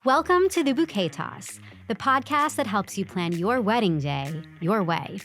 Welcome to the Bouquet Toss, the podcast that helps you plan your wedding day your way.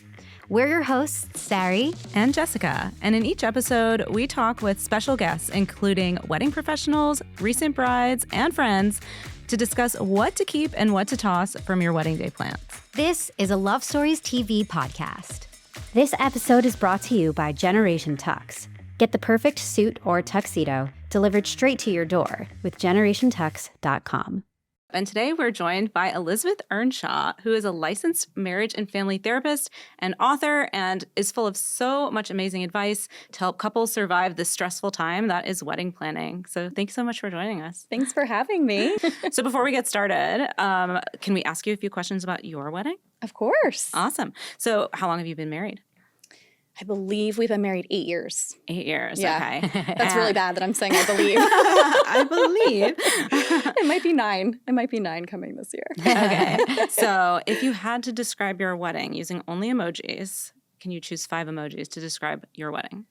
We're your hosts, Sari and Jessica, and in each episode, we talk with special guests, including wedding professionals, recent brides, and friends, to discuss what to keep and what to toss from your wedding day plans. This is a Love Stories TV podcast. This episode is brought to you by Generation Tux. Get the perfect suit or tuxedo delivered straight to your door with generationtux.com. And today we're joined by Elizabeth Earnshaw, who is a licensed marriage and family therapist and author and is full of so much amazing advice to help couples survive the stressful time that is wedding planning. So thanks so much for joining us. Thanks for having me. So before we get started, can we ask you a few questions about your wedding? Of course. Awesome. So how long have you been married? I believe we've been married 8 years. 8 years, yeah. Okay. That's really bad that I'm saying I believe. I believe. It might be 9. It might be 9 coming this year. Okay. So if you had to describe your wedding using only emojis, can you choose 5 emojis to describe your wedding?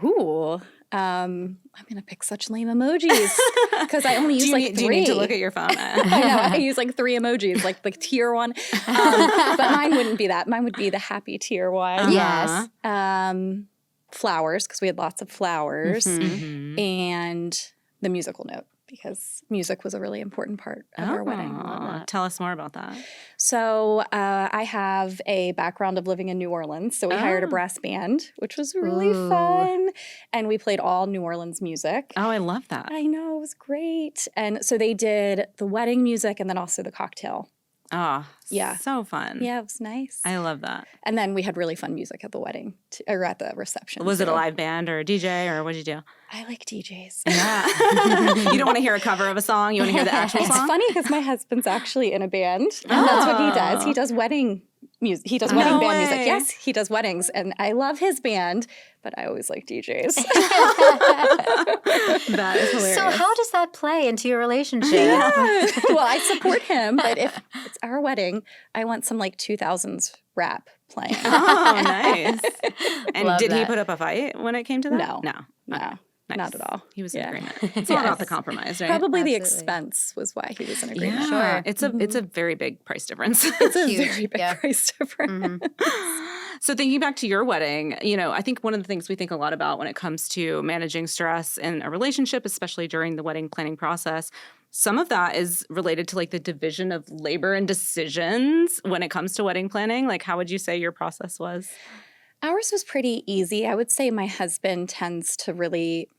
Ooh. I'm going to pick such lame emojis because I only use 3. Do you need to look at your phone? I know. I use 3 emojis, like the tear one. But mine wouldn't be that. Mine would be the happy tear one. Yes. Flowers, because we had lots of flowers. Mm-hmm. And the musical note, because music was a really important part of our wedding. Tell us more about that. So I have a background of living in New Orleans. So we hired a brass band, which was really fun. And we played all New Orleans music. Oh, I love that. I know, it was great. And so they did the wedding music and then also the cocktail. Oh, yeah. So fun. Yeah, it was nice. I love that. And then we had really fun music at the wedding, or at the reception. Was it a live band or a DJ or what did you do? I like DJs. Yeah. You don't want to hear a cover of a song. You want to hear the actual song? It's funny because my husband's actually in a band. And that's what he does. He does wedding music. He does wedding band music. Yes, he does weddings. And I love his band, but I always like DJs. That is hilarious. So how does that play into your relationship? Yeah. Well, I support him, but if it's our wedding, I want some 2000s rap playing. Oh, nice. And Love did he that. put up a fight when it came to that? No. No. No. Okay. Nice. Not at all. He was in Yeah. agreement. It's all about the compromise, right? Probably the Absolutely. expense was why he was in agreement. Yeah. It's a very big price difference. It's a Huge. very big Yeah. price difference. So thinking back to your wedding, I think one of the things we think a lot about when it comes to managing stress in a relationship, especially during the wedding planning process, some of that is related to the division of labor and decisions when it comes to wedding planning. How would you say your process was? Ours was pretty easy. I would say my husband tends to really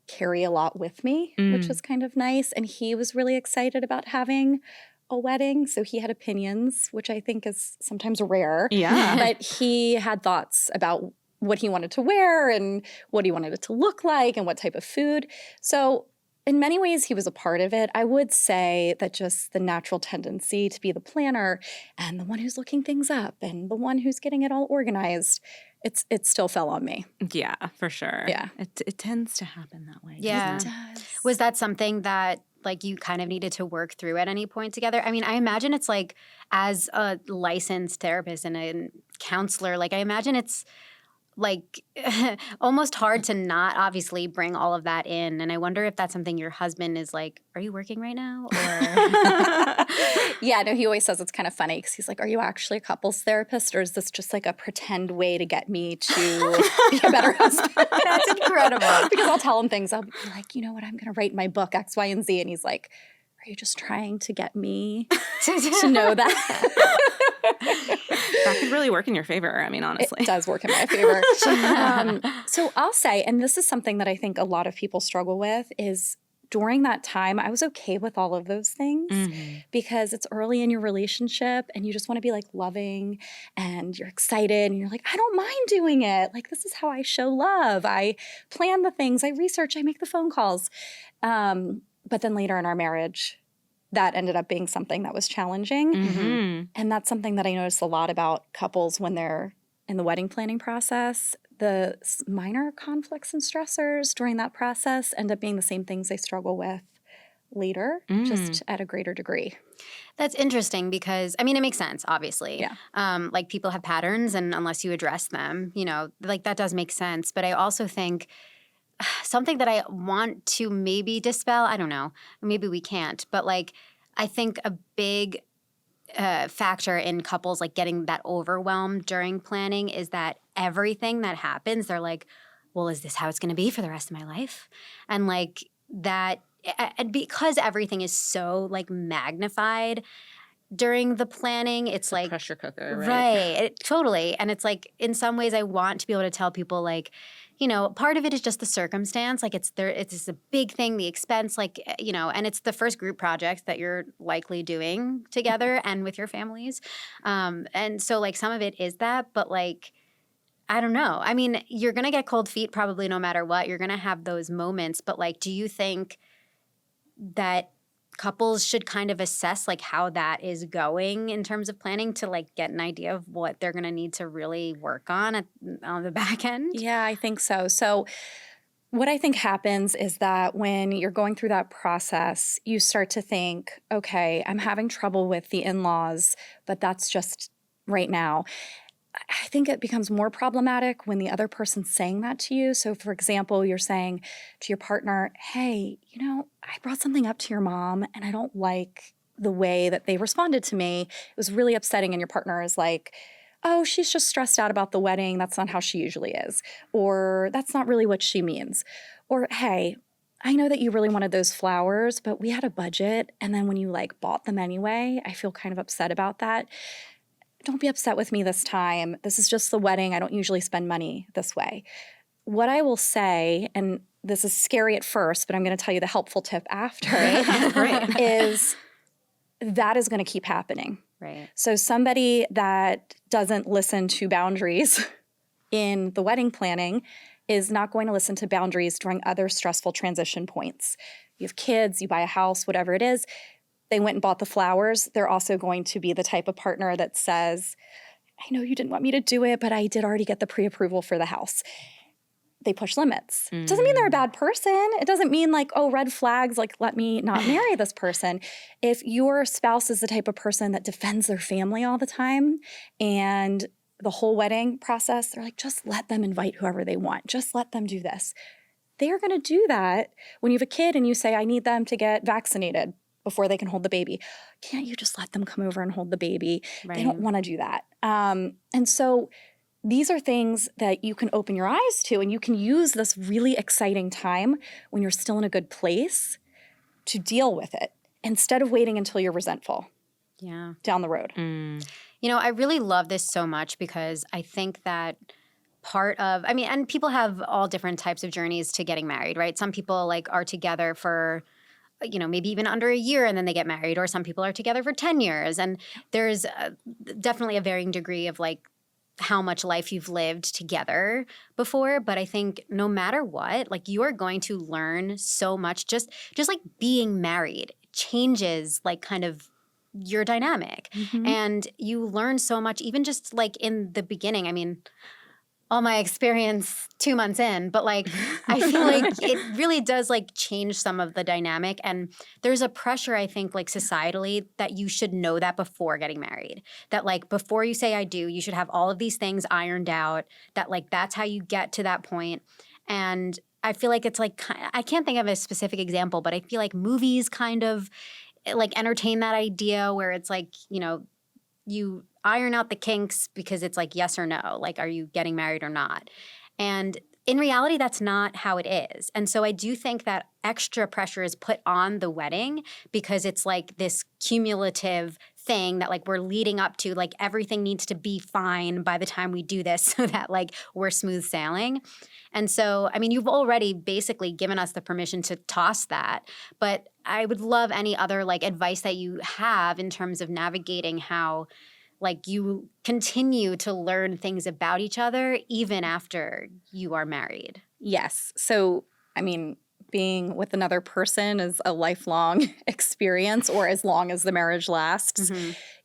carry a lot with me, which was kind of nice. And he was really excited about having a wedding. So he had opinions, which I think is sometimes rare. Yeah. But he had thoughts about what he wanted to wear and what he wanted it to look like and what type of food. So in many ways, he was a part of it. I would say that just the natural tendency to be the planner and the one who's looking things up and the one who's getting it all organized, it still fell on me. Yeah, for sure. Yeah. It tends to happen that way. Yeah. doesn't it? It does. Was that something that you kind of needed to work through at any point together? I mean, I imagine it's as a licensed therapist and a counselor, I imagine it's almost hard to not obviously bring all of that in. And I wonder if that's something your husband is are you working right now? Or Yeah, no, he always says it's kind of funny because he's like, are you actually a couples therapist or is this just a pretend way to get me to be a better husband? That's incredible. Because I'll tell him things. I'll be like, you know what, I'm going to write my book X, Y, and Z. And he's like, are you just trying to get me to know that? That could really work in your favor, honestly. It does work in my favor. So I'll say, and this is something that I think a lot of people struggle with, is during that time, I was okay with all of those things because it's early in your relationship and you just want to be loving and you're excited and you're like, I don't mind doing it. This is how I show love. I plan the things, I research, I make the phone calls. But then later in our marriage, that ended up being something that was challenging. Mm-hmm. And that's something that I noticed a lot about couples when they're in the wedding planning process. The minor conflicts and stressors during that process end up being the same things they struggle with later, just at a greater degree. That's interesting because, it makes sense, obviously. Yeah. People have patterns, and unless you address them, that does make sense. But I also think something that I want to maybe dispel, I don't know, maybe we can't, but I think a big factor in couples like getting that overwhelmed during planning is that everything that happens, they're like, well, is this how it's going to be for the rest of my life? And like that, and because everything is so like magnified during the planning, it's like pressure cooker, right? Right, totally. And it's like in some ways I want to be able to tell people like, you know, part of it is just the circumstance. Like it's a big thing, the expense, like, you know, and it's the first group project that you're likely doing together and with your families. And so like some of it is that, but like, I don't know. I mean, you're going to get cold feet probably no matter what. You're going to have those moments. But like, do you think that couples should kind of assess like how that is going in terms of planning to like get an idea of what they're going to need to really work on the back end? Yeah, I think so. So what I think happens is that when you're going through that process, you start to think, okay, I'm having trouble with the in-laws, but that's just right now. I think it becomes more problematic when the other person's saying that to you. So, for example, you're saying to your partner, hey, you know, I brought something up to your mom and I don't like the way that they responded to me. It was really upsetting. And your partner is like, oh, she's just stressed out about the wedding. That's not how she usually is. Or that's not really what she means. Or, hey, I know that you really wanted those flowers, but we had a budget. And then when you like bought them anyway, I feel kind of upset about that. Don't be upset with me this time. This is just the wedding. I don't usually spend money this way. What I will say, and this is scary at first, but I'm going to tell you the helpful tip after, Great. is that is going to keep happening. Right. So somebody that doesn't listen to boundaries in the wedding planning is not going to listen to boundaries during other stressful transition points. You have kids, you buy a house, whatever it is. They went and bought the flowers. They're also going to be the type of partner that says, I know you didn't want me to do it, but I did already get the pre-approval for the house. They push limits. It doesn't mean they're a bad person. It doesn't mean like, oh, red flags, like let me not marry this person. If your spouse is the type of person that defends their family all the time and the whole wedding process, they're like, just let them invite whoever they want. Just let them do this. They're going to do that when you have a kid and you say, I need them to get vaccinated before they can hold the baby. Can't you just let them come over and hold the baby? Right. They don't want to do that. And so these are things that you can open your eyes to, and you can use this really exciting time when you're still in a good place to deal with it instead of waiting until you're resentful down the road. You know, I really love this so much because I think that part of, I mean, and people have all different types of journeys to getting married, right? Some people like are together for, you know, maybe even under a year and then they get married, or some people are together for 10 years. And there's definitely a varying degree of like how much life you've lived together before. But I think no matter what, like you are going to learn so much. Just like being married changes like kind of your dynamic. And you learn so much, even just like in the beginning. I mean, all my experience 2 months in, but like I feel like it really does like change some of the dynamic. And there's a pressure, I think, like societally that you should know that before getting married. That like before you say I do, you should have all of these things ironed out, that like that's how you get to that point. And I feel like it's like, I can't think of a specific example, but I feel like movies kind of like entertain that idea where it's like, you know, you iron out the kinks because it's like yes or no, like are you getting married or not? And in reality, that's not how it is. And so I do think that extra pressure is put on the wedding because it's like this cumulative thing that like we're leading up to, like everything needs to be fine by the time we do this so that like we're smooth sailing. And so, I mean, you've already basically given us the permission to toss that, but I would love any other like advice that you have in terms of navigating how like you continue to learn things about each other even after you are married. Yes. So, I mean, being with another person is a lifelong experience, or as long as the marriage lasts.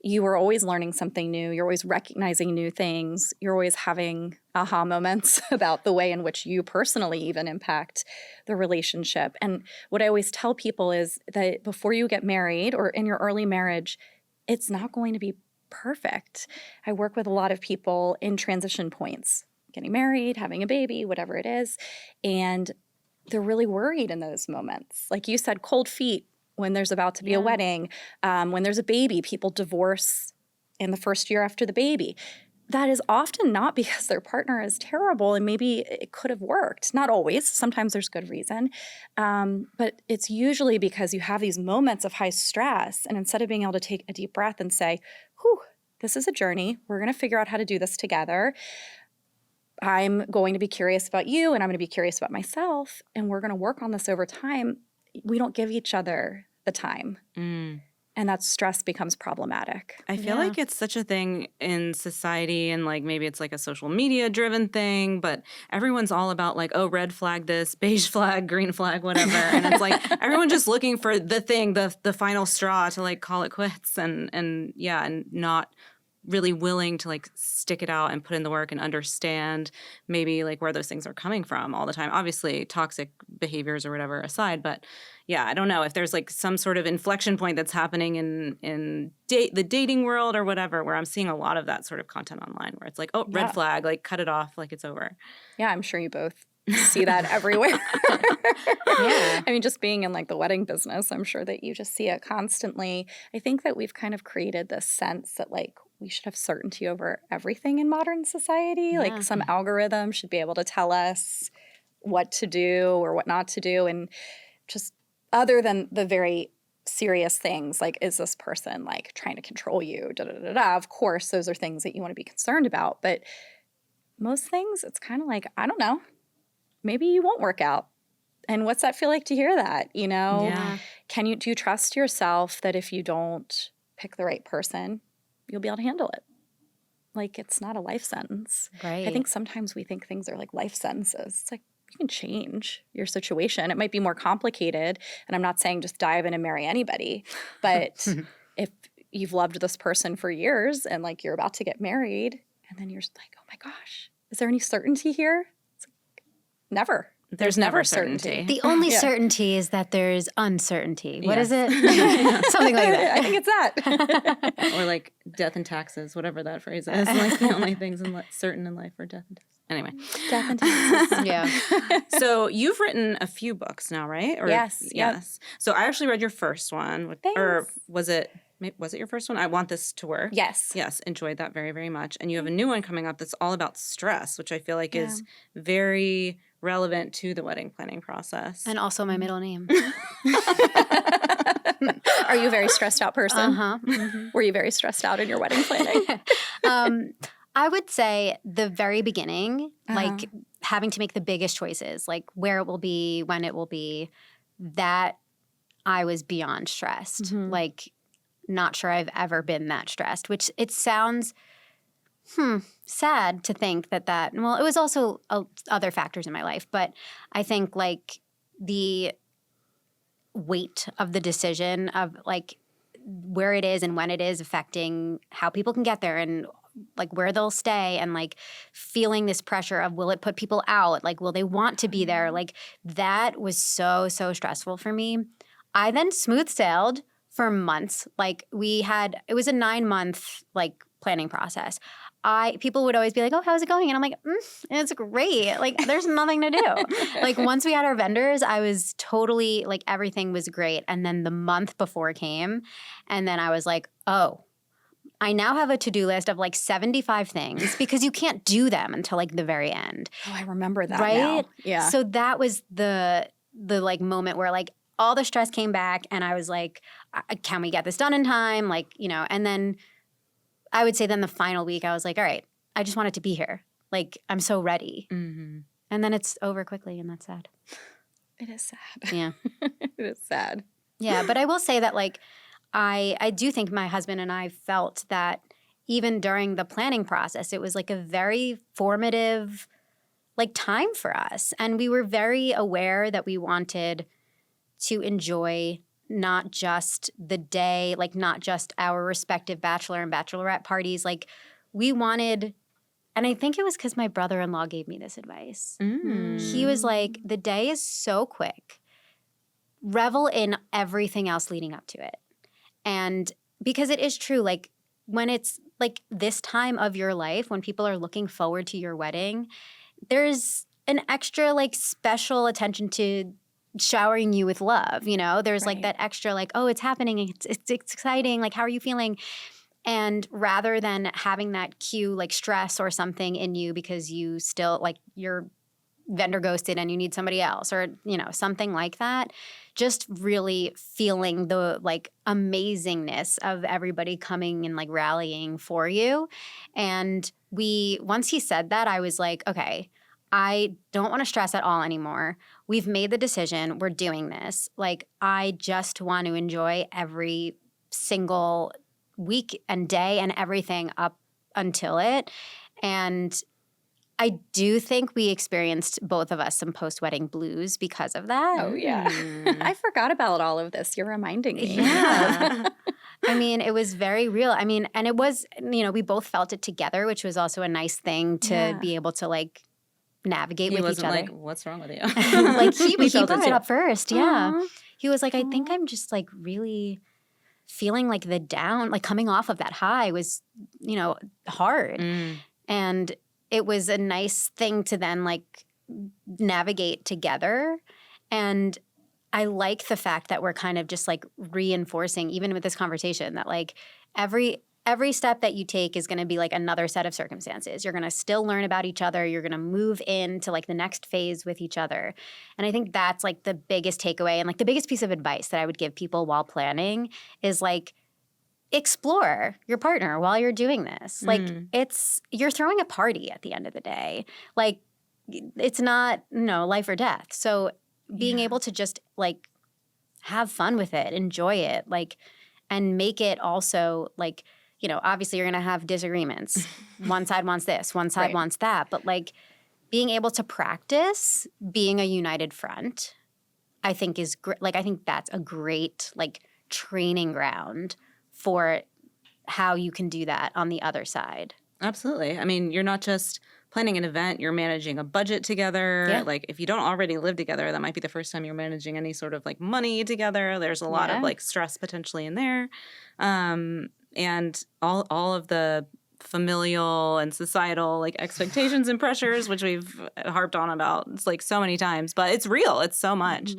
You are always learning something new. You're always recognizing new things. You're always having aha moments about the way in which you personally even impact the relationship. And what I always tell people is that before you get married or in your early marriage, it's not going to be perfect. I work with a lot of people in transition points, getting married, having a baby, whatever it is. And they're really worried in those moments. Like you said, cold feet when there's about to be a wedding, when there's a baby. People divorce in the first year after the baby. That is often not because their partner is terrible and maybe it could have worked. Not always. Sometimes there's good reason. But it's usually because you have these moments of high stress, and instead of being able to take a deep breath and say, whew, this is a journey. We're going to figure out how to do this together. I'm going to be curious about you and I'm going to be curious about myself, and we're going to work on this over time. We don't give each other the time. And that stress becomes problematic. I feel like it's such a thing in society, and like maybe it's like a social media driven thing, but everyone's all about like, oh, red flag this, beige flag, green flag, whatever. And it's like everyone just looking for the thing, the final straw to like call it quits and not really willing to like stick it out and put in the work and understand maybe like where those things are coming from all the time. Obviously, toxic behaviors or whatever aside, but yeah, I don't know if there's like some sort of inflection point that's happening in the dating world or whatever, where I'm seeing a lot of that sort of content online where it's like, oh, red flag, like cut it off, like it's over. Yeah, I'm sure you both see that everywhere. I mean, just being in like the wedding business, I'm sure that you just see it constantly. I think that we've kind of created this sense that like we should have certainty over everything in modern society. Like some algorithm should be able to tell us what to do or what not to do. And just other than the very serious things, like, is this person like trying to control you? Of course, those are things that you want to be concerned about. But most things, it's kind of like, I don't know, maybe you won't work out. And what's that feel like to hear that? You know, do you trust yourself that if you don't pick the right person, you'll be able to handle it? Like, it's not a life sentence. Right. I think sometimes we think things are like life sentences. It's like, you can change your situation. It might be more complicated. And I'm not saying just dive in and marry anybody. But if you've loved this person for years and like you're about to get married, and then you're just like, oh my gosh, is there any certainty here? It's like, never. There's never certainty. The only certainty is that there's uncertainty. What is it? Something like that. I think it's that. Or like death and taxes, whatever that phrase is. Like the only things certain in life are death and taxes. Anyway. Death and taxes. So you've written a few books now, right? Or, yes. So I actually read your first one. Thanks. Or was it your first one? I Want This to Work. Yes. Yes. Enjoyed that very, very much. And you have a new one coming up that's all about stress, which I feel like is very relevant to the wedding planning process. And also my middle name. Are you a very stressed out person? Uh-huh. Mm-hmm. Were you very stressed out in your wedding planning? I would say the very beginning, like having to make the biggest choices, like where it will be, when it will be, that I was beyond stressed. Like, not sure I've ever been that stressed, which it sounds sad to think that well, it was also other factors in my life, but I think like the weight of the decision of like where it is and when it is affecting how people can get there and like where they'll stay, and like feeling this pressure of, will it put people out? Like, will they want to be there? Like, that was so stressful for me. I then smooth sailed for months. Like, it was a 9-month like planning process. People would always be like, oh, how's it going? And I'm like, it's great. Like, there's nothing to do. Like, once we had our vendors, I was totally, like, everything was great. And then the month before came, and then I was like, oh, I now have a to-do list of like 75 things, because you can't do them until like the very end. Oh, I remember that right? now. Yeah. So that was the like moment where like all the stress came back, and I was like, can we get this done in time? Like, you know, and then I would say then the final week I was like, all right, I just want it to be here. Like, I'm so ready. Mm-hmm. And then it's over quickly, and that's sad. It is sad. Yeah. It is sad. Yeah, but I will say that like I do think my husband and I felt that even during the planning process, it was like a very formative like time for us. And we were very aware that we wanted to enjoy not just the day, like not just our respective bachelor and bachelorette parties. Like, we wanted, and I think it was because my brother-in-law gave me this advice. He was like, the day is so quick. Revel in everything else leading up to it. And because it is true, like when it's like this time of your life, when people are looking forward to your wedding, there's an extra like special attention to showering you with love, you know? There's like Right. that extra like, oh, it's happening. It's exciting. Like, how are you feeling? And rather than having that cue like stress or something in you because you still like your vendor ghosted and you need somebody else or, you know, something like that, just really feeling the like amazingness of everybody coming and like rallying for you. And once he said that, I was like, okay, I don't want to stress at all anymore. We've made the decision. We're doing this. Like, I just want to enjoy every single week and day and everything up until it. And I do think we experienced, both of us, some post-wedding blues because of that. Oh, yeah. I forgot about all of this. You're reminding me. Yeah. I mean, it was very real. I mean, and it was, you know, we both felt it together, which was also a nice thing to be able to like navigate with each wasn't other. like, what's wrong with you? Like he felt brought it too. up first. Yeah. Aw. He was like, I think I'm just like really feeling like the down, like coming off of that high was, you know, hard. And it was a nice thing to then like navigate together. And I like the fact that we're kind of just like reinforcing, even with this conversation, that like every step that you take is going to be like another set of circumstances. You're going to still learn about each other. You're going to move into like the next phase with each other. And I think that's like the biggest takeaway and like the biggest piece of advice that I would give people while planning is like, explore your partner while you're doing this. Like you're throwing a party at the end of the day. Like it's not, life or death. So being able to just like have fun with it, enjoy it, like, and make it also like, obviously you're going to have disagreements. One side wants this, one side wants that. But like being able to practice being a united front, I think is great. Like, I think that's a great like training ground for how you can do that on the other side. Absolutely. I mean, you're not just planning an event, you're managing a budget together. Yeah. Like if you don't already live together, that might be the first time you're managing any sort of like money together. There's a lot of like stress potentially in there. And all of the familial and societal like expectations and pressures, which we've harped on about it's like so many times, but it's real. It's so much.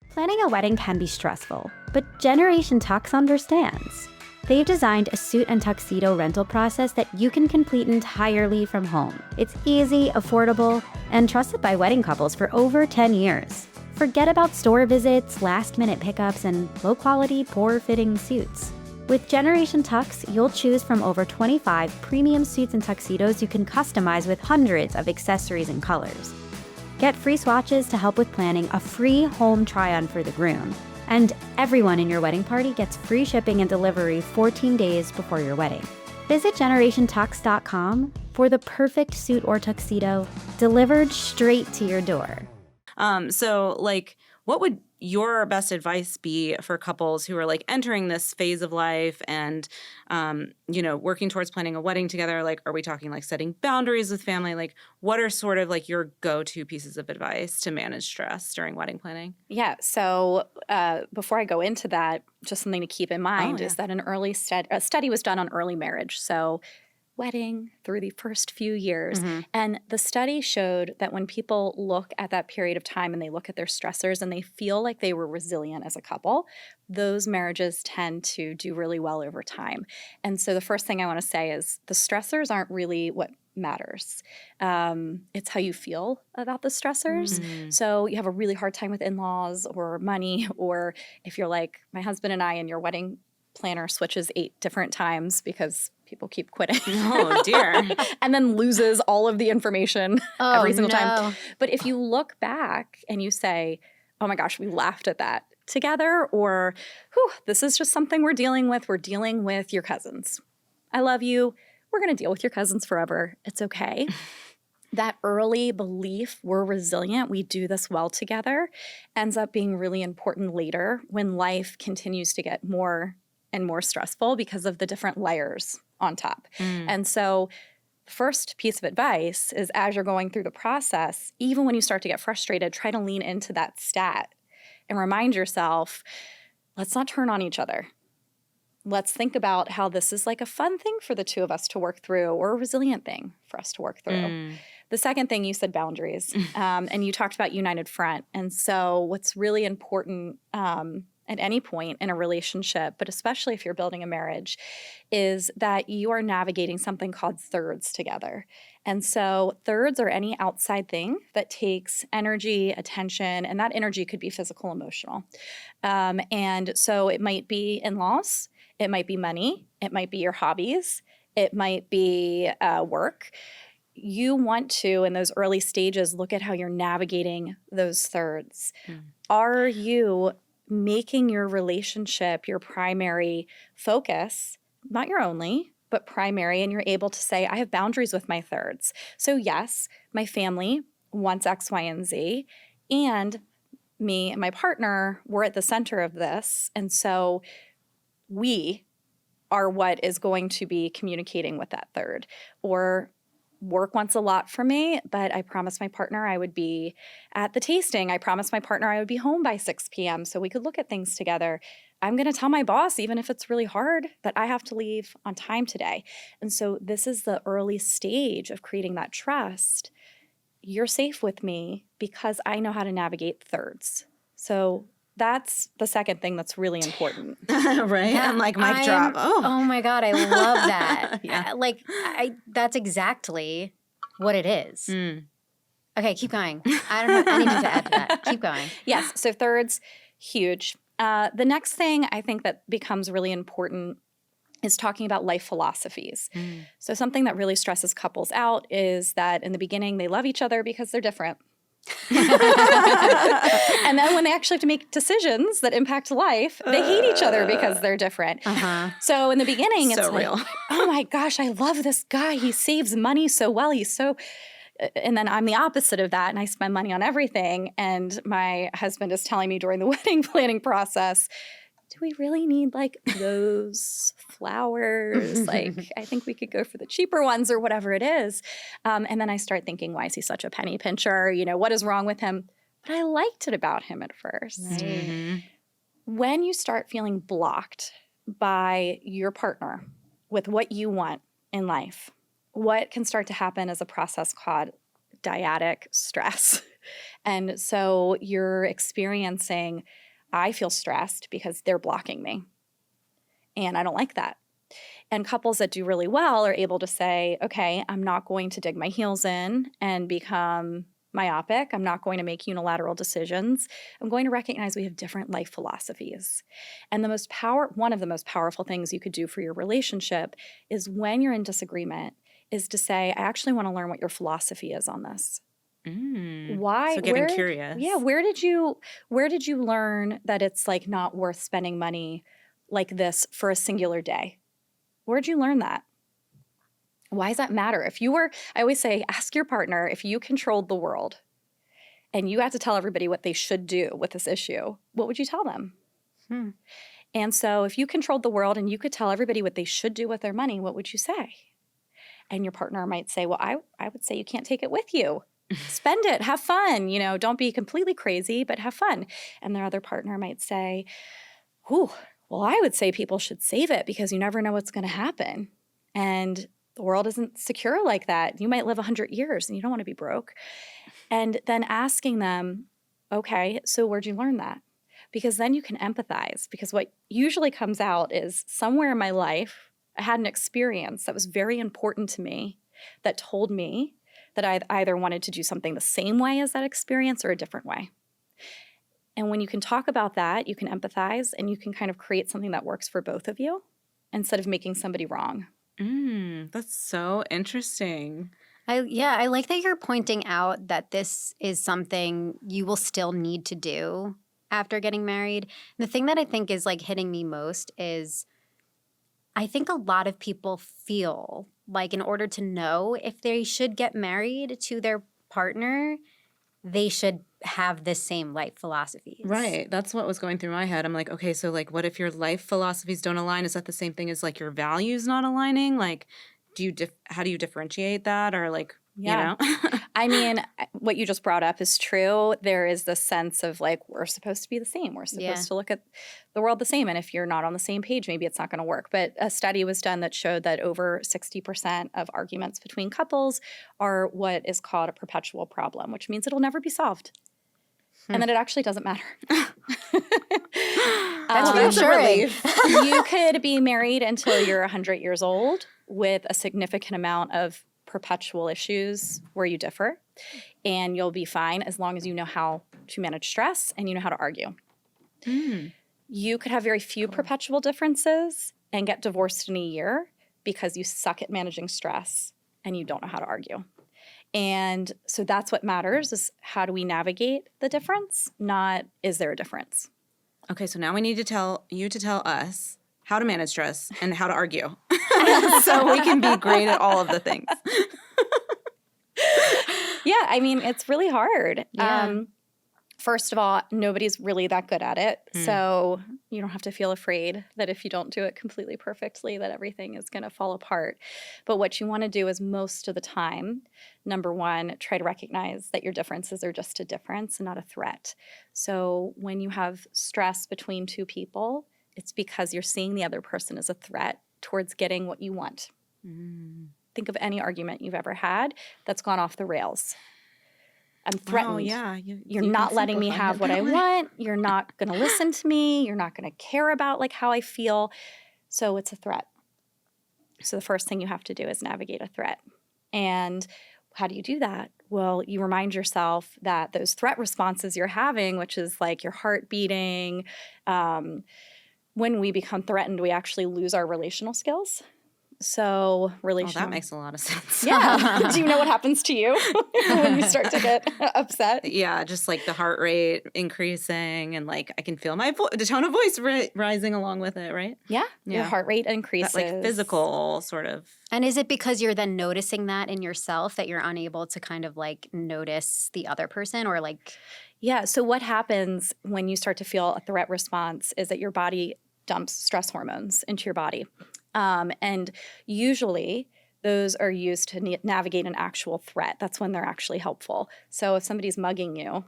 Planning a wedding can be stressful, but Generation Tux understands. They've designed a suit and tuxedo rental process that you can complete entirely from home. It's easy, affordable, and trusted by wedding couples for over 10 years. Forget about store visits, last-minute pickups, and low-quality, poor-fitting suits. With Generation Tux, you'll choose from over 25 premium suits and tuxedos you can customize with hundreds of accessories and colors. Get free swatches to help with planning, a free home try-on for the groom, and everyone in your wedding party gets free shipping and delivery 14 days before your wedding. Visit GenerationTux.com for the perfect suit or tuxedo delivered straight to your door. So like, what would your best advice be for couples who are like entering this phase of life and, working towards planning a wedding together? Like, are we talking like setting boundaries with family? Like, what are sort of like your go-to pieces of advice to manage stress during wedding planning? Yeah. So before I go into that, just something to keep in mind is that a study was done on early marriage. So wedding through the first few years. And the study showed that when people look at that period of time and they look at their stressors and they feel like they were resilient as a couple, those marriages tend to do really well over time. And so the first thing I want to say is the stressors aren't really what matters. It's how you feel about the stressors. So you have a really hard time with in-laws or money, or if you're like my husband and I and your wedding planner switches 8 different times because people keep quitting. Oh, dear. And then loses all of the information every single time. No. But if you look back and you say, oh my gosh, we laughed at that together, or this is just something we're dealing with. We're dealing with your cousins. I love you. We're going to deal with your cousins forever. It's okay. That early belief we're resilient, we do this well together, ends up being really important later when life continues to get more and more stressful because of the different layers on top. And so the first piece of advice is as you're going through the process, even when you start to get frustrated, try to lean into that stat and remind yourself, let's not turn on each other. Let's think about how this is like a fun thing for the two of us to work through or a resilient thing for us to work through. The second thing, you said boundaries, and you talked about united front. And so what's really important at any point in a relationship, but especially if you're building a marriage, is that you are navigating something called thirds together. And so thirds are any outside thing that takes energy, attention, and that energy could be physical, emotional. And so it might be in-laws, it might be money, it might be your hobbies, it might be work. You want to, in those early stages, look at how you're navigating those thirds. Are you making your relationship your primary focus, not your only, but primary, and you're able to say, I have boundaries with my thirds. So yes, my family wants X, Y, and Z, and me and my partner, we're at the center of this, and so we are what is going to be communicating with that third. Or work wants a lot from me, but I promised my partner I would be at the tasting. I promised my partner I would be home by 6 p.m. so we could look at things together. I'm going to tell my boss, even if it's really hard, that I have to leave on time today. And so this is the early stage of creating that trust. You're safe with me because I know how to navigate thirds. So that's the second thing that's really important. Right? Yeah, I'm like, mic drop. Oh my God, I love that. Yeah. That's exactly what it is. Okay, keep going. I don't have anything to add to that. Keep going. Yes, so thirds, huge. The next thing I think that becomes really important is talking about life philosophies. So something that really stresses couples out is that in the beginning they love each other because they're different. And then when they actually have to make decisions that impact life, they hate each other because they're different. So in the beginning, it's So real. like, oh my gosh, I love this guy. He saves money so well. He's so... And then I'm the opposite of that, and I spend money on everything. And my husband is telling me during the wedding planning process, do we really need like those flowers? Like, I think we could go for the cheaper ones or whatever it is. And then I start thinking, why is he such a penny pincher? You know, what is wrong with him? But I liked it about him at first. When you start feeling blocked by your partner with what you want in life, what can start to happen is a process called dyadic stress. And so you're experiencing, I feel stressed because they're blocking me. And I don't like that. And couples that do really well are able to say, okay, I'm not going to dig my heels in and become myopic. I'm not going to make unilateral decisions. I'm going to recognize we have different life philosophies. And one of the most powerful things you could do for your relationship is when you're in disagreement is to say, I actually want to learn what your philosophy is on this. Why? So getting curious. Yeah. Where did you learn that it's like not worth spending money like this for a singular day? Where'd you learn that? Why does that matter? I always say, ask your partner, if you controlled the world and you had to tell everybody what they should do with this issue, what would you tell them? And so if you controlled the world and you could tell everybody what they should do with their money, what would you say? And your partner might say, well, I would say you can't take it with you. Spend it, have fun, don't be completely crazy, but have fun. And their other partner might say, well, I would say people should save it because you never know what's going to happen. And the world isn't secure like that. You might live 100 years and you don't want to be broke. And then asking them, okay, so where'd you learn that? Because then you can empathize. Because what usually comes out is somewhere in my life, I had an experience that was very important to me that told me that I either wanted to do something the same way as that experience or a different way. And when you can talk about that, you can empathize and you can kind of create something that works for both of you instead of making somebody wrong. That's so interesting. I like that you're pointing out that this is something you will still need to do after getting married. The thing that I think is like hitting me most is I think a lot of people feel like in order to know if they should get married to their partner, they should have the same life philosophies. Right. That's what was going through my head. I'm like, okay, so like what if your life philosophies don't align? Is that the same thing as like your values not aligning? Like how do you differentiate that? Or like Yeah. You know? I mean, what you just brought up is true. There is this sense of like, we're supposed to be the same. We're supposed to look at the world the same. And if you're not on the same page, maybe it's not going to work. But a study was done that showed that over 60% of arguments between couples are what is called a perpetual problem, which means it'll never be solved. And then it actually doesn't matter. That's reassuring. You could be married until you're 100 years old with a significant amount of perpetual issues where you differ, and you'll be fine as long as you know how to manage stress and you know how to argue. You could have very few perpetual differences and get divorced in a year because you suck at managing stress and you don't know how to argue. And so that's what matters, is how do we navigate the difference, not is there a difference. Okay, so now we need to tell us how to manage stress and how to argue so we can be great at all of the things. Yeah, I mean, it's really hard. Yeah. First of all, nobody's really that good at it. So you don't have to feel afraid that if you don't do it completely perfectly, that everything is going to fall apart. But what you want to do is most of the time, number one, try to recognize that your differences are just a difference and not a threat. So when you have stress between two people, it's because you're seeing the other person as a threat towards getting what you want. Think of any argument you've ever had that's gone off the rails. I'm threatened. Oh, yeah. You're not letting me have what I want. You're not going to listen to me. You're not going to care about like how I feel. So it's a threat. So the first thing you have to do is navigate a threat. And how do you do that? Well, you remind yourself that those threat responses you're having, which is like your heart beating, when we become threatened, we actually lose our relational skills. So relational. Oh, that makes a lot of sense. Yeah. Do you know what happens to you when you start to get upset? Yeah, just like the heart rate increasing and like I can feel my the tone of voice rising along with it, right? Yeah. Your heart rate increases. That like physical sort of. And is it because you're then noticing that in yourself that you're unable to kind of like notice the other person or like? Yeah. So what happens when you start to feel a threat response is that your body dumps stress hormones into your body. And usually those are used to navigate an actual threat. That's when they're actually helpful. So if somebody's mugging you,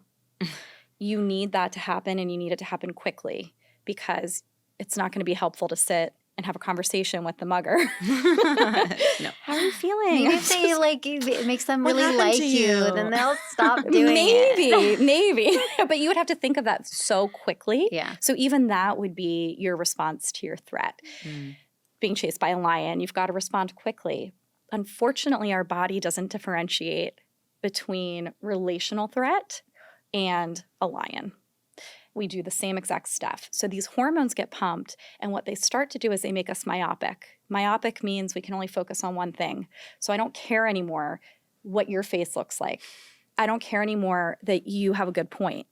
you need that to happen and you need it to happen quickly because it's not going to be helpful to sit and have a conversation with the mugger. No. How are you feeling? Maybe if they like it makes them really happened like to you, you? then they'll stop doing it. Maybe. But you would have to think of that so quickly. Yeah. So even that would be your response to your threat. Being chased by a lion, you've got to respond quickly. Unfortunately, our body doesn't differentiate between relational threat and a lion. We do the same exact stuff. So these hormones get pumped, and what they start to do is they make us myopic. Myopic means we can only focus on one thing. So I don't care anymore what your face looks like. I don't care anymore that you have a good point.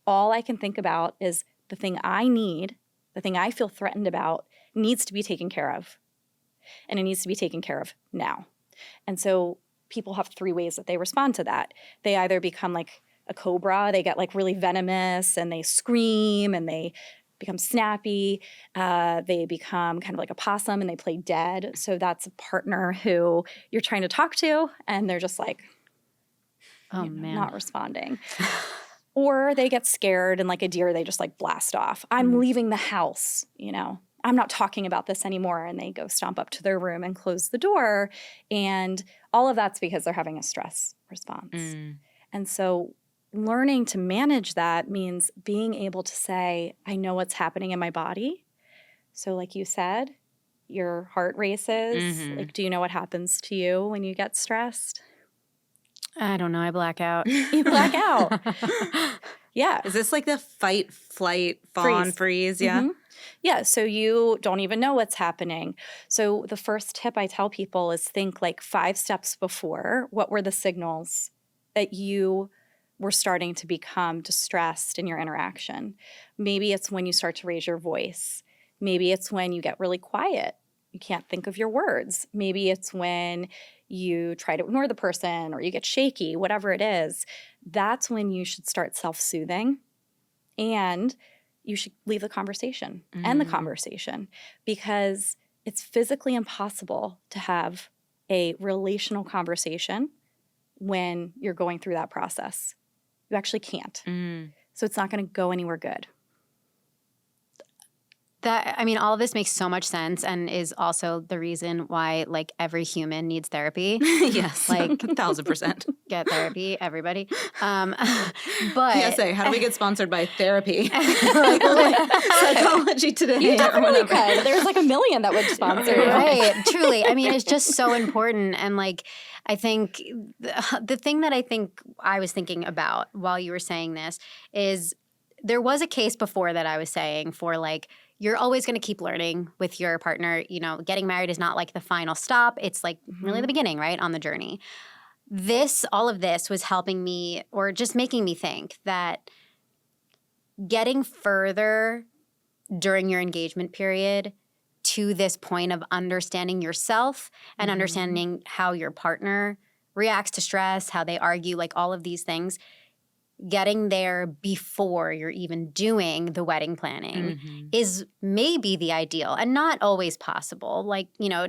All I can think about is the thing I need, the thing I feel threatened about, needs to be taken care of. And it needs to be taken care of now. And so people have three ways that they respond to that. They either become like a cobra, they get like really venomous and they scream and they become snappy. They become kind of like a possum and they play dead. So that's a partner who you're trying to talk to and they're just like, not responding. Or they get scared and like a deer, they just like blast off. I'm leaving the house, I'm not talking about this anymore. And they go stomp up to their room and close the door. And all of that's because they're having a stress response. And so learning to manage that means being able to say, I know what's happening in my body. So like you said, your heart races. Like, do you know what happens to you when you get stressed? I don't know. I black out. You black out. Yeah. Is this like the fight, flight, fawn, freeze? Yeah. Yeah, so you don't even know what's happening. So the first tip I tell people is think like 5 steps before. What were the signals that you were starting to become distressed in your interaction? Maybe it's when you start to raise your voice. Maybe it's when you get really quiet. You can't think of your words. Maybe it's when you try to ignore the person or you get shaky, whatever it is. That's when you should start self-soothing and you should leave the conversation, end the conversation, because it's physically impossible to have a relational conversation when you're going through that process. You actually can't. So it's not going to go anywhere good. All of this makes so much sense and is also the reason why, like, every human needs therapy. Yes, like 1,000%. Get therapy, everybody. But PSA, how do we get sponsored by therapy? Psychology Today. You definitely could. There's like a million that would sponsor you. Right, truly. I mean, it's just so important. And like, I think the thing that I think I was thinking about while you were saying this is there was a case before that I was saying for like, you're always going to keep learning with your partner. You know, getting married is not like the final stop. It's like really the beginning, right, on the journey. All of this was helping me or just making me think that getting further during your engagement period to this point of understanding yourself and understanding how your partner reacts to stress, how they argue, like all of these things, getting there before you're even doing the wedding planning is maybe the ideal and not always possible. Like, you know,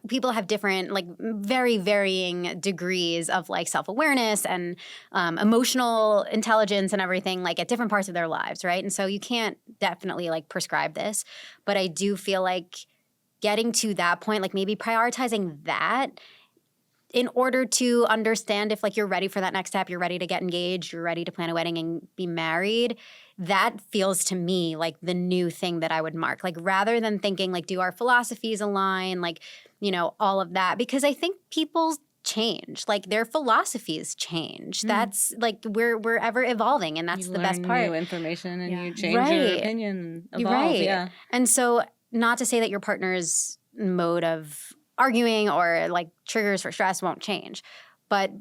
people have different, like very varying degrees of like self-awareness and emotional intelligence and everything, like at different parts of their lives, right? And so you can't definitely like prescribe this. But I do feel like getting to that point, like maybe prioritizing that in order to understand if like you're ready for that next step, you're ready to get engaged, you're ready to plan a wedding and be married, that feels to me like the new thing that I would mark. Like rather than thinking like, do our philosophies align? Like, you know, all of that. Because I think people change, like their philosophies change. That's like we're ever evolving, and that's the best part. New information and you change your opinion, evolve. Right. Yeah. And so not to say that your partner's mode of arguing or like triggers for stress won't change, but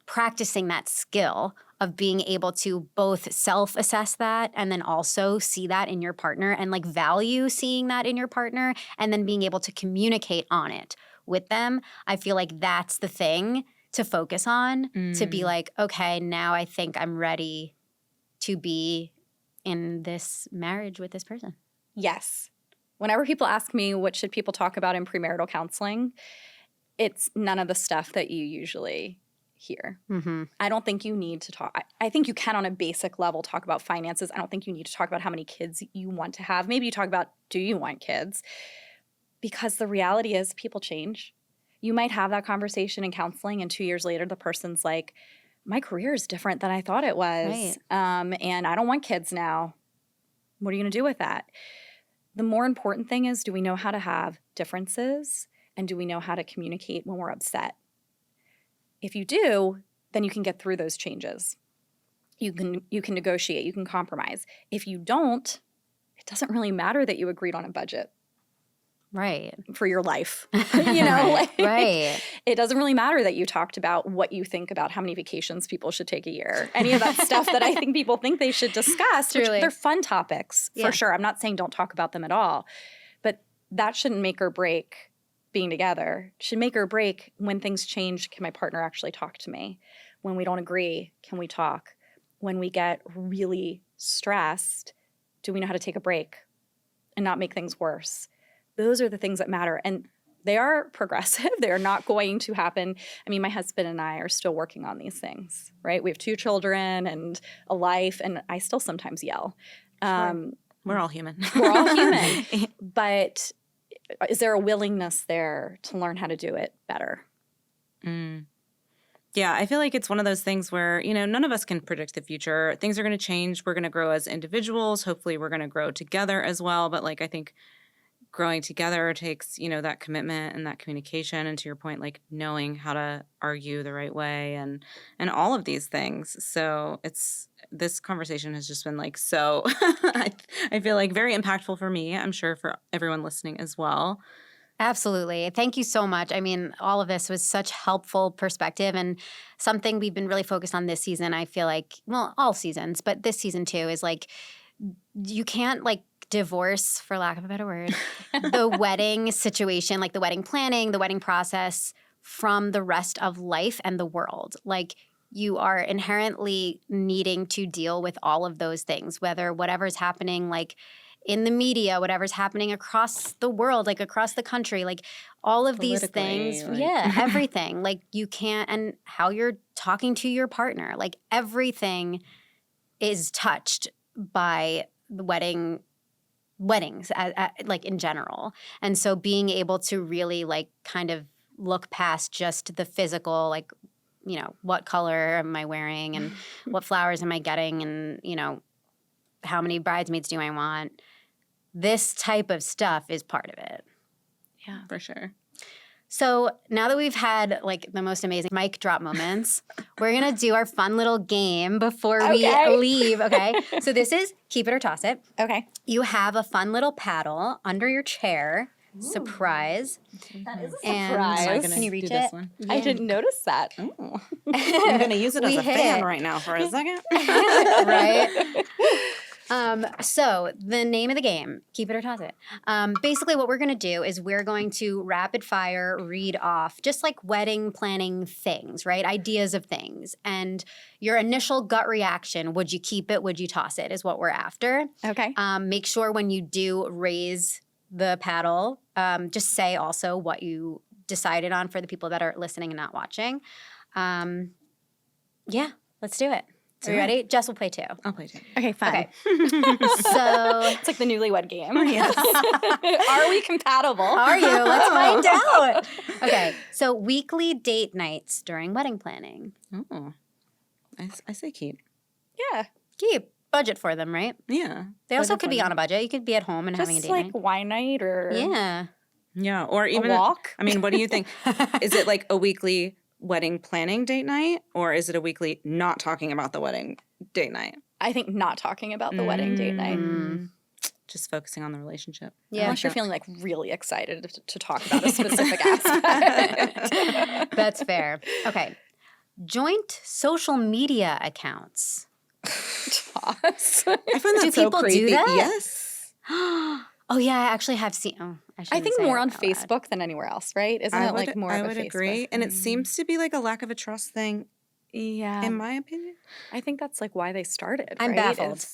practicing that skill of being able to both self-assess that and then also see that in your partner and like value seeing that in your partner and then being able to communicate on it with them. I feel like that's the thing to focus on, to be like, okay, now I think I'm ready to be in this marriage with this person. Yes. Whenever people ask me what should people talk about in premarital counseling, it's none of the stuff that you usually hear. I don't think you need to talk. I think you can on a basic level talk about finances. I don't think you need to talk about how many kids you want to have. Maybe you talk about, do you want kids? Because the reality is people change. You might have that conversation in counseling and 2 years later the person's like, my career is different than I thought it was. Right. And I don't want kids now. What are you going to do with that? The more important thing is, do we know how to have differences and do we know how to communicate when we're upset? If you do, then you can get through those changes. You can negotiate, you can compromise. If you don't, it doesn't really matter that you agreed on a budget. Right. For your life. You know, like, right. It doesn't really matter that you talked about what you think about how many vacations people should take a year. Any of that stuff that I think people think they should discuss, which they're fun topics for sure. I'm not saying don't talk about them at all. But that shouldn't make or break being together. It should make or break when things change, can my partner actually talk to me? When we don't agree, can we talk? When we get really stressed, do we know how to take a break and not make things worse? Those are the things that matter. And they are progressive. They are not going to happen. I mean, my husband and I are still working on these things, right? We have 2 children and a life, and I still sometimes yell. Sure. We're all human. We're all human. But is there a willingness there to learn how to do it better? Yeah, I feel like it's one of those things where, you know, none of us can predict the future. Things are going to change. We're going to grow as individuals. Hopefully we're going to grow together as well. But like, I think growing together takes, you know, that commitment and that communication. And to your point, like knowing how to argue the right way and all of these things. So this conversation has just been like so, I feel like very impactful for me. I'm sure for everyone listening as well. Absolutely. Thank you so much. I mean, all of this was such helpful perspective and something we've been really focused on this season. I feel like, well, all seasons, but this season too is like, you can't like divorce, for lack of a better word, the wedding situation, like the wedding planning, the wedding process from the rest of life and the world. Like you are inherently needing to deal with all of those things, whether whatever's happening like in the media, whatever's happening across the world, like across the country, like all of these things. Like Yeah, everything. Like you can't, and how you're talking to your partner, like everything is touched by the weddings, like in general. And so being able to really like kind of look past just the physical, like, you know, what color am I wearing and what flowers am I getting and, you know, how many bridesmaids do I want? This type of stuff is part of it. Yeah, for sure. So now that we've had like the most amazing mic drop moments, we're going to do our fun little game before we leave, okay? So this is Keep It or Toss It. Okay. You have a fun little paddle under your chair. Ooh. Surprise. That is a surprise. Can you reach this it? one? Yeah. I didn't notice that. Oh. I'm going to use it as a fan right now for a second. Right? So the name of the game, Keep It or Toss It. Basically what we're going to do is we're going to rapid fire read off just like wedding planning things, right? Ideas of things. And your initial gut reaction, would you keep it, would you toss it, is what we're after. Okay. Make sure when you do raise the paddle, just say also what you decided on for the people that are listening and not watching. Yeah, let's do it. Are you ready? Jess will play too. I'll play too. Okay, fine. Okay. So it's like the newlywed game. Yes. Are we compatible? Are you? Let's find out. Okay. So weekly date nights during wedding planning. Oh, I say keep. Yeah. Keep. Budget for them, right? Yeah. They also could be on a budget. You could be at home and having a Just date like night. wine night or Yeah, or even a walk. I mean, what do you think? Is it like a weekly wedding planning date night, or is it a weekly not talking about the wedding date night? I think not talking about the wedding date night. Just focusing on the relationship. Yeah. Unless you're feeling like really excited to talk about a specific aspect. That's fair. Okay. Joint social media accounts. Toss. I find that Do so people creepy. do that? Yes. Oh yeah, I actually have seen. Oh, I think more on Facebook than anywhere else, right? Isn't it like more I of a would Facebook? agree. And it seems to be like a lack of a trust thing, Yeah. in my opinion. I think that's like why they started. I'm right? baffled.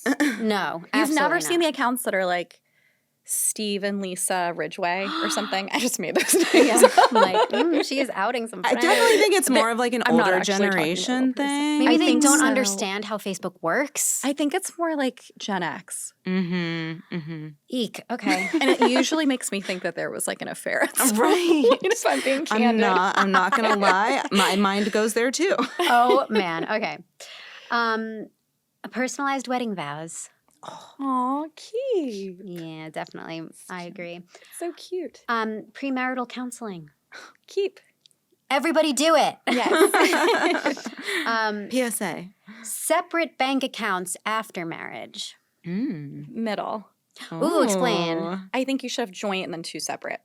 No, You've never absolutely seen the not. accounts that are like Steve and Lisa Ridgway or something. I just made those names. Yeah. Like she is outing some I friends. definitely think it's more of like an I'm not older actually talking to a little generation person. thing. Maybe I they think don't so. understand how Facebook works. I think it's more like Gen X. Eek. Okay. And it usually makes me think that there was like an affair at some Right. point, if I'm being candid. I'm not gonna lie. My mind goes there too. Oh man. Okay. Personalized wedding vows. Aw, cute. Yeah, definitely. I agree. So cute. Premarital counseling. Keep. Everybody do it. Yes. PSA. Separate bank accounts after marriage. Middle. Ooh, explain. I think you should have joint and then two separate.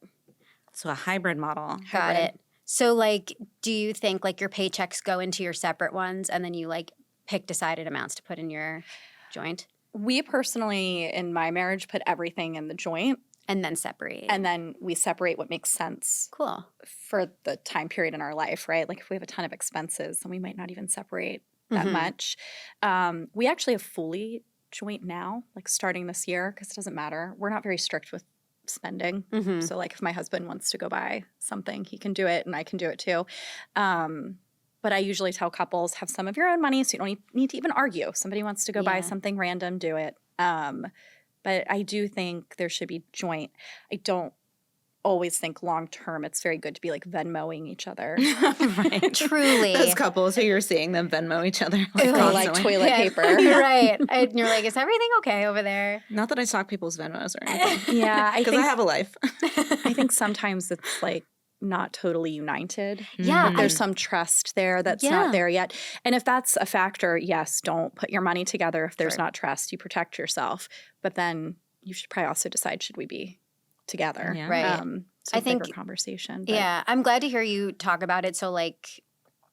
So a hybrid model. Got it. So, like, do you think, like, your paychecks go into your separate ones and then you, like, pick decided amounts to put in your joint? We personally, in my marriage, put everything in the joint. And then separate. And then we separate what makes sense Cool. for the time period in our life, right? Like if we have a ton of expenses, then we might not even separate that much. We actually have fully joint now, like starting this year, because it doesn't matter. We're not very strict with spending. So like if my husband wants to go buy something, he can do it and I can do it too. But I usually tell couples, have some of your own money so you don't need to even argue. If somebody wants to go buy something random, do it. But I do think there should be joint. I don't always think long term it's very good to be like Venmoing each other. Right. Truly. Those couples who you're seeing them Venmo each other like, Or like constantly. toilet paper. You're right. And you're like, is everything okay over there? Not that I stalk people's Venmos or anything. Yeah, Because I have a life. I think sometimes it's like not totally united. Yeah. There's some trust there that's not there yet. And if that's a factor, yes, don't put your money together if there's not trust. You protect yourself. But then you should probably also decide, should we be together? Yeah. Right. So I think- bigger conversation. But Yeah. I'm glad to hear you talk about it so, like,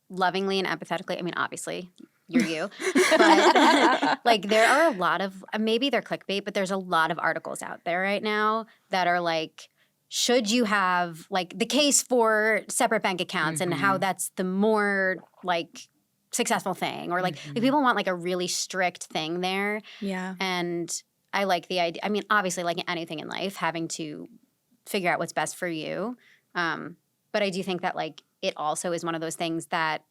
lovingly and empathetically. I mean, obviously, you're you. But, like, there are a lot of, maybe they're clickbait, but there's a lot of articles out there right now that are like, should you have, like, the case for separate bank accounts and how that's the more, like, successful thing? Or, like, people want, like, a really strict thing there. yeah. And I like the idea. I mean, obviously, like anything in life, having to figure out what's best for you. But I do think that like it also is one of those things that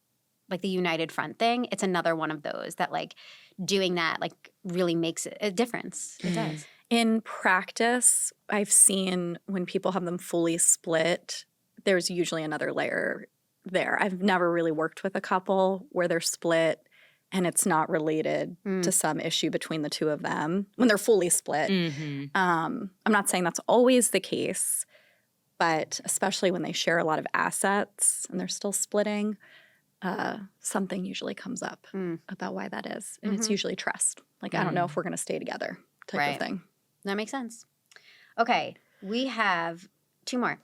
like the United Front thing, it's another one of those that like doing that like really makes a difference. It does. In practice, I've seen when people have them fully split, there's usually another layer there. I've never really worked with a couple where they're split and it's not related to some issue between the two of them when they're fully split. I'm not saying that's always the case, but especially when they share a lot of assets and they're still splitting, something usually comes up about why that is. And it's usually trust. Like, I don't know if we're going to stay together type of thing. That makes sense. Okay, we have 2 more.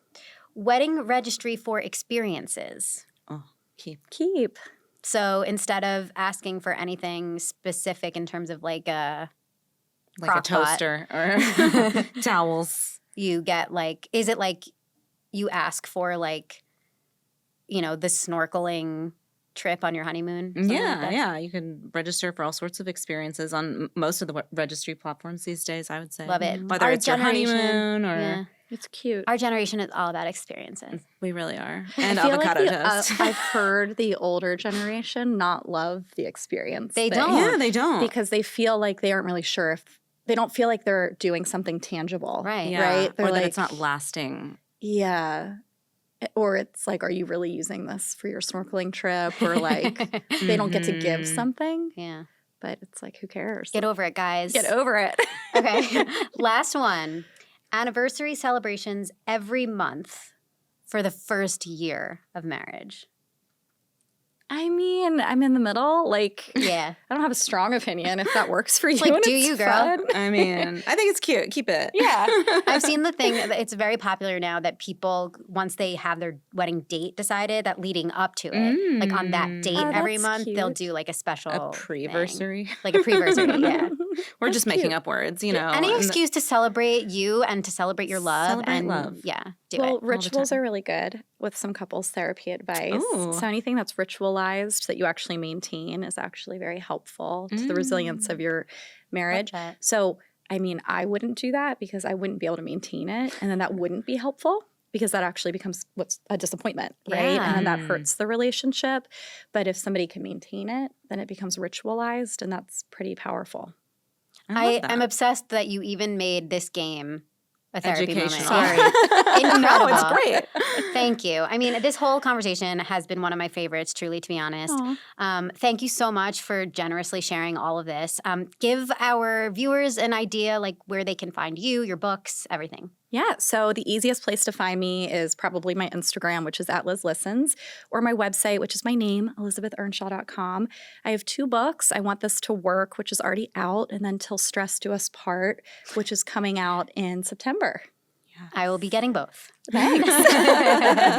Wedding registry for experiences. Oh, Keep. So instead of asking for anything specific in terms of like a toaster or towels, you get like, is it like you ask for like, you know, the snorkeling trip on your honeymoon? Yeah. You can register for all sorts of experiences on most of the registry platforms these days, I would say. Love it. Whether it's your honeymoon or... Yeah. It's cute. Our generation is all about experiences. We really are. And I feel avocado like toast. I've heard the older generation not love the experience. They thing. don't. Yeah, they don't. Because they feel like they aren't really sure if they don't feel like they're doing something tangible. Right. Yeah. Right? They're Or that like, it's not lasting. Yeah. Or it's like, are you really using this for your snorkeling trip? Or like, they don't get to give something. Yeah. But it's like, who cares? Get over it, guys. Get over it. Okay. Last one. Anniversary celebrations every month for the first year of marriage. I mean, I'm in the middle. Like, Yeah. I don't have a strong opinion if that works for you. Like, and do it's you, girl? fun. I mean, I think it's cute. Keep it. Yeah. I've seen the thing, it's very popular now that people, once they have their wedding date decided, that leading up to it, like on that date Oh, every that's month, they'll cute. do like a special A pre-versary. thing. Like a pre-versary, yeah. We're just making up words, you know. Any and excuse to celebrate you and to celebrate your love. Celebrate and love. Yeah, do Well, it. rituals are really good with some couples therapy advice. Ooh. So anything that's ritualized that you actually maintain is actually very helpful to the resilience of your marriage. Love that. So, I mean, I wouldn't do that because I wouldn't be able to maintain it. And then that wouldn't be helpful because that actually becomes what's a disappointment, right? Yeah. And then that hurts the relationship. But if somebody can maintain it, then it becomes ritualized and that's pretty powerful. I'm obsessed that you even made this game a therapy moment. Educational. Sorry. Incredible. No, it's great. Thank you. I mean, this whole conversation has been one of my favorites, truly, to be honest. Thank you so much for generously sharing all of this. Give our viewers an idea, like where they can find you, your books, everything. Yeah, so the easiest place to find me is probably my Instagram, which is @LizListens, or my website, which is my name, ElizabethEarnshaw.com. I have 2 books. I Want This to Work, which is already out, and then Till Stress Do Us Part, which is coming out in September. I will be getting both. Thanks.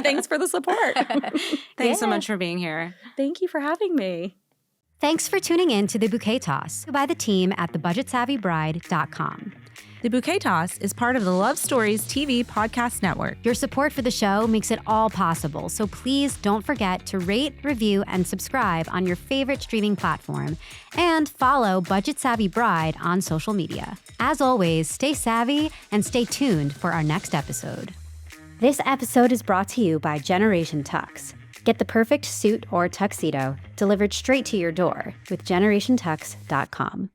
Thanks for the support. Thanks so much for being here. Thank you for having me. Thanks for tuning in to the Bouquet Toss by the team at thebudgetsavvybride.com. The Bouquet Toss is part of the Love Stories TV podcast network. Your support for the show makes it all possible, so please don't forget to rate, review, and subscribe on your favorite streaming platform, and follow Budget Savvy Bride on social media. As always, stay savvy and stay tuned for our next episode. This episode is brought to you by Generation Tux. Get the perfect suit or tuxedo delivered straight to your door with generationtux.com.